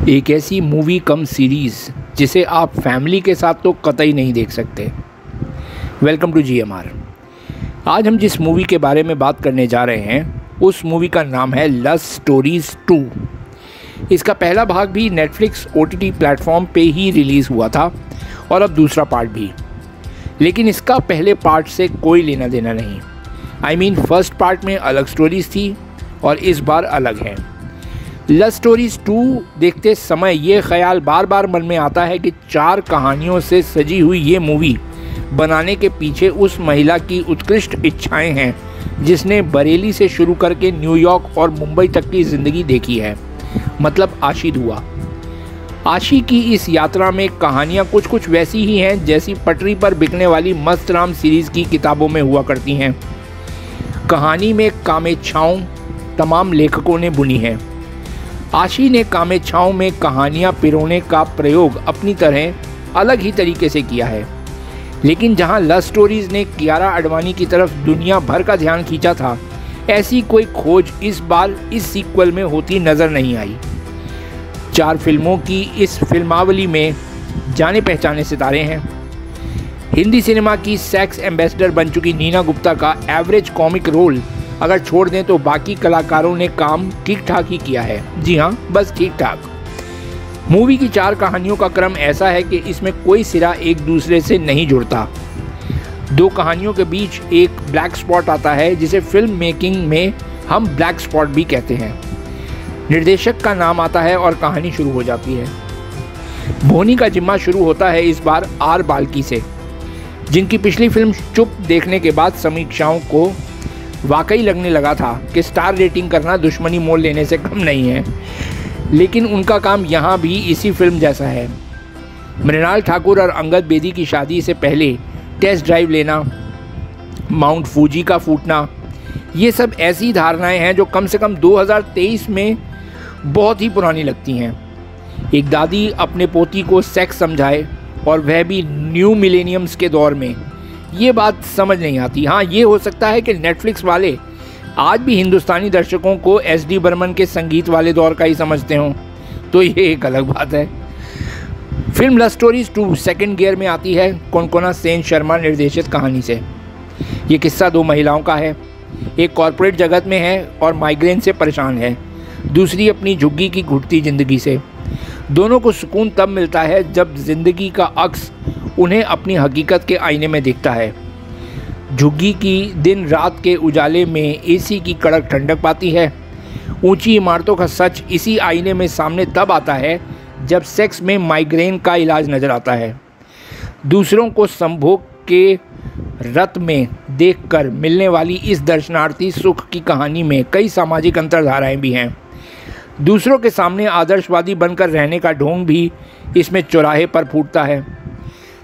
एक ऐसी मूवी कम सीरीज़ जिसे आप फैमिली के साथ तो कतई नहीं देख सकते। Welcome to GMR। आज हम जिस मूवी के बारे में बात करने जा रहे हैं उस मूवी का नाम है लव स्टोरीज़ 2। इसका पहला भाग भी नेटफ्लिक्स OTT प्लेटफॉर्म पे ही रिलीज़ हुआ था और अब दूसरा पार्ट भी, लेकिन इसका पहले पार्ट से कोई लेना देना नहीं। फर्स्ट पार्ट में अलग स्टोरीज़ थी और इस बार अलग है। लव स्टोरीज़ 2 देखते समय ये ख्याल बार बार मन में आता है कि 4 कहानियों से सजी हुई ये मूवी बनाने के पीछे उस महिला की उत्कृष्ट इच्छाएं हैं जिसने बरेली से शुरू करके न्यूयॉर्क और मुंबई तक की ज़िंदगी देखी है, मतलब आशी दुआ। आशी की इस यात्रा में कहानियाँ कुछ वैसी ही हैं जैसी पटरी पर बिकने वाली मस्त राम सीरीज़ की किताबों में हुआ करती हैं। कहानी में कामेच्छाओं तमाम लेखकों ने बुनी है। आशी ने कामेच्छाओं में कहानियाँ पिरोने का प्रयोग अपनी तरह अलग ही तरीके से किया है, लेकिन जहाँ लव स्टोरीज़ ने कियारा आडवाणी की तरफ दुनिया भर का ध्यान खींचा था, ऐसी कोई खोज इस बार इस सीक्वल में होती नज़र नहीं आई। 4 फिल्मों की इस फिल्मावली में जाने पहचाने सितारे हैं। हिंदी सिनेमा की सेक्स एम्बेसडर बन चुकी नीना गुप्ता का एवरेज कॉमिक रोल अगर छोड़ दें तो बाकी कलाकारों ने काम ठीक ठाक ही किया है। जी हाँ, बस ठीक ठाक। मूवी की 4 कहानियों का क्रम ऐसा है कि इसमें कोई सिरा एक दूसरे से नहीं जुड़ता। 2 कहानियों के बीच एक ब्लैक स्पॉट आता है जिसे फिल्म मेकिंग में हम ब्लैक स्पॉट भी कहते हैं। निर्देशक का नाम आता है और कहानी शुरू हो जाती है। बोनी का जिम्मा शुरू होता है इस बार आर बाल्की से, जिनकी पिछली फिल्म चुप देखने के बाद समीक्षाओं को वाकई लगने लगा था कि स्टार रेटिंग करना दुश्मनी मोल लेने से कम नहीं है, लेकिन उनका काम यहाँ भी इसी फिल्म जैसा है। मृणाल ठाकुर और अंगद बेदी की शादी से पहले टेस्ट ड्राइव लेना, माउंट फूजी का फूटना, ये सब ऐसी धारणाएं हैं जो कम से कम 2023 में बहुत ही पुरानी लगती हैं। एक दादी अपने पोती को सेक्स समझाए और वह भी न्यू मिलेनियम्स के दौर में, ये बात समझ नहीं आती। हाँ, ये हो सकता है कि नेटफ्लिक्स वाले आज भी हिंदुस्तानी दर्शकों को SD बर्मन के संगीत वाले दौर का ही समझते हों, तो ये एक अलग बात है। Film love stories 2 second gear में आती है कोनकोना सेन शर्मा निर्देशित कहानी से। ये किस्सा 2 महिलाओं का है। एक कॉरपोरेट जगत में है और माइग्रेन से परेशान है, दूसरी अपनी झुग्गी की घुटती ज़िंदगी से। दोनों को सुकून तब मिलता है जब ज़िंदगी का अक्स उन्हें अपनी हकीकत के आईने में दिखता है। झुग्गी की दिन रात के उजाले में AC की कड़क ठंडक पाती है। ऊंची इमारतों का सच इसी आईने में सामने तब आता है जब सेक्स में माइग्रेन का इलाज नज़र आता है। दूसरों को संभोग के रत में देखकर मिलने वाली इस दर्शनार्थी सुख की कहानी में कई सामाजिक अंतर्धाराएं भी हैं। दूसरों के सामने आदर्शवादी बनकर रहने का ढोंग भी इसमें चौराहे पर फूटता है।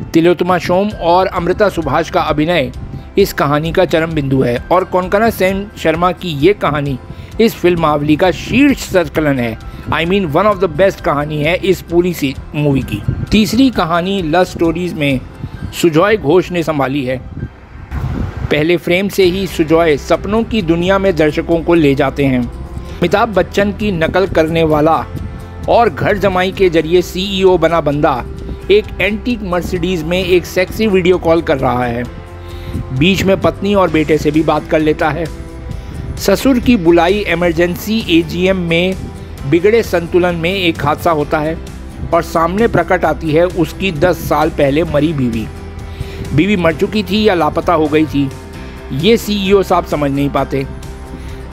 तिलोत्तमा सोम और अमृता सुभाष का अभिनय इस कहानी का चरम बिंदु है और कोनकोना सेन शर्मा की ये कहानी इस फिल्मावली का शीर्ष संकलन है। वन ऑफ द बेस्ट कहानी है इस पूरी मूवी की। तीसरी कहानी लव स्टोरीज़ में सुजॉय घोष ने संभाली है। पहले फ्रेम से ही सुजॉय सपनों की दुनिया में दर्शकों को ले जाते हैं। अमिताभ बच्चन की नकल करने वाला और घर जमाई के जरिए CEO बना बंदा एक एंटीक मर्सिडीज़ में एक सेक्सी वीडियो कॉल कर रहा है। बीच में पत्नी और बेटे से भी बात कर लेता है। ससुर की बुलाई इमरजेंसी AGM में बिगड़े संतुलन में एक हादसा होता है और सामने प्रकट आती है उसकी 10 साल पहले मरी बीवी। बीवी मर चुकी थी या लापता हो गई थी, ये CEO साहब समझ नहीं पाते।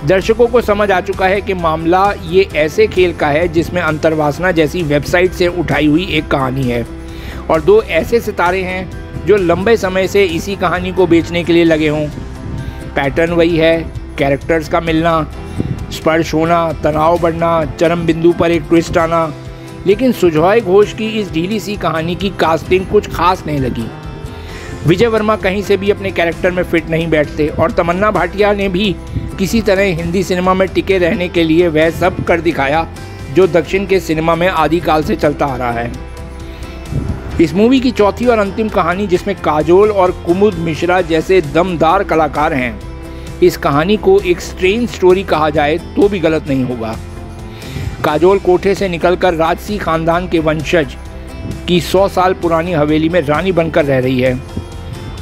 दर्शकों को समझ आ चुका है कि मामला ये ऐसे खेल का है जिसमें अंतर्वासना जैसी वेबसाइट से उठाई हुई एक कहानी है और 2 ऐसे सितारे हैं जो लंबे समय से इसी कहानी को बेचने के लिए लगे हों। पैटर्न वही है, कैरेक्टर्स का मिलना, स्पर्श होना, तनाव बढ़ना, चरम बिंदु पर एक ट्विस्ट आना, लेकिन सुजॉय घोष की इस ढीली सी कहानी की कास्टिंग कुछ खास नहीं लगी। विजय वर्मा कहीं से भी अपने कैरेक्टर में फिट नहीं बैठते और तमन्ना भाटिया ने भी किसी तरह हिंदी सिनेमा में टिके रहने के लिए वह सब कर दिखाया जो दक्षिण के सिनेमा में आदिकाल से चलता आ रहा है। इस मूवी की चौथी और अंतिम कहानी, जिसमें काजोल और कुमुद मिश्रा जैसे दमदार कलाकार हैं, इस कहानी को एक स्ट्रेंज स्टोरी कहा जाए तो भी गलत नहीं होगा। काजोल कोठे से निकलकर राजसी खानदान के वंशज की 100 साल पुरानी हवेली में रानी बनकर रह रही है।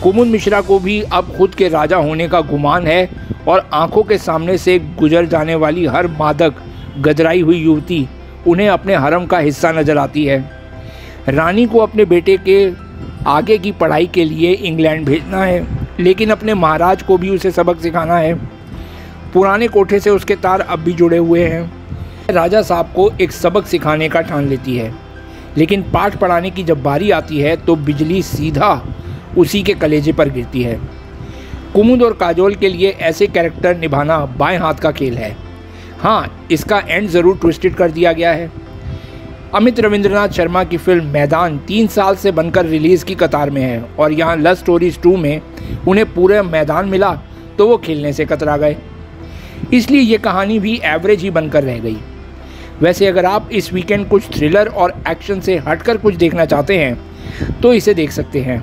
कुमुद मिश्रा को भी अब खुद के राजा होने का गुमान है और आंखों के सामने से गुजर जाने वाली हर मादक गदराई हुई युवती उन्हें अपने हरम का हिस्सा नजर आती है। रानी को अपने बेटे के आगे की पढ़ाई के लिए इंग्लैंड भेजना है, लेकिन अपने महाराज को भी उसे सबक सिखाना है। पुराने कोठे से उसके तार अब भी जुड़े हुए हैं। राजा साहब को एक सबक सिखाने का ठान लेती है, लेकिन पाठ पढ़ाने की जब बारी आती है तो बिजली सीधा उसी के कलेजे पर गिरती है। कुमुद और काजोल के लिए ऐसे कैरेक्टर निभाना बाएं हाथ का खेल है। हाँ, इसका एंड ज़रूर ट्विस्टेड कर दिया गया है। अमित रविंद्रनाथ शर्मा की फिल्म मैदान 3 साल से बनकर रिलीज़ की कतार में है और यहाँ लव स्टोरीज 2 में उन्हें पूरा मैदान मिला तो वो खेलने से कतरा गए, इसलिए ये कहानी भी एवरेज ही बनकर रह गई। वैसे अगर आप इस वीकेंड कुछ थ्रिलर और एक्शन से हटकर कुछ देखना चाहते हैं तो इसे देख सकते हैं,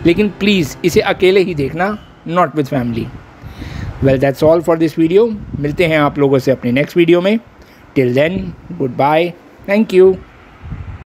लेकिन प्लीज़ इसे अकेले ही देखना, not with family. Well, that's all for this video. मिलते हैं आप लोगों से अपने नेक्स्ट वीडियो में। Till then, good bye, thank you.